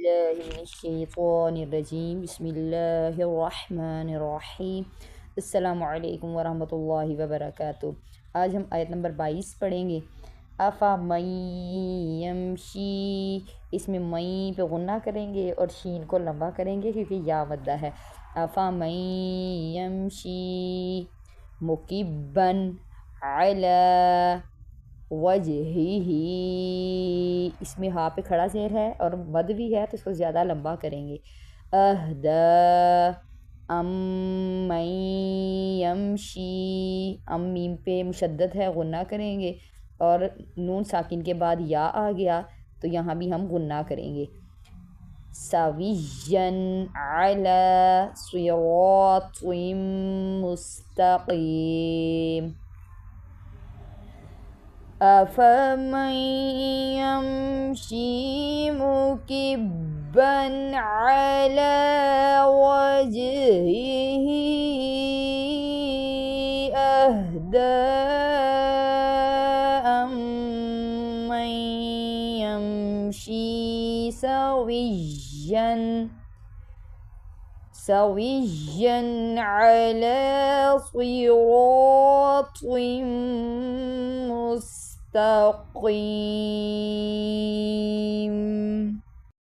بالله من الشیطان الرجیم بسم اللہ الرحمن الرحیم السلام علیکم ورحمۃ اللہ وبرکاتہ۔ آج ہم آیت نمبر 22 پڑھیں گے۔ افا من یمشی، اس میں مئی پہ غنہ کریں گے اور شین کو لمبا کریں گے کیونکہ یا مدہ ہے۔ افا من یمشی مکبن علی وجہہ، اس میں ہاں پہ کھڑا زیر ہے اور مد بھی ہے تو اس کو زیادہ لمبا کریں گے۔ اہدا ام من یمشی، ام میم پہ مشدد ہے غنہ کریں گے اور نون ساکن کے بعد یا آ گیا تو یہاں بھی ہم غنہ کریں گے۔ سویًا علی صراط مستقیم، أفمن يمشي مكبا على وجهه أهدى أمن يمشي سويا على صراط مستقيم۔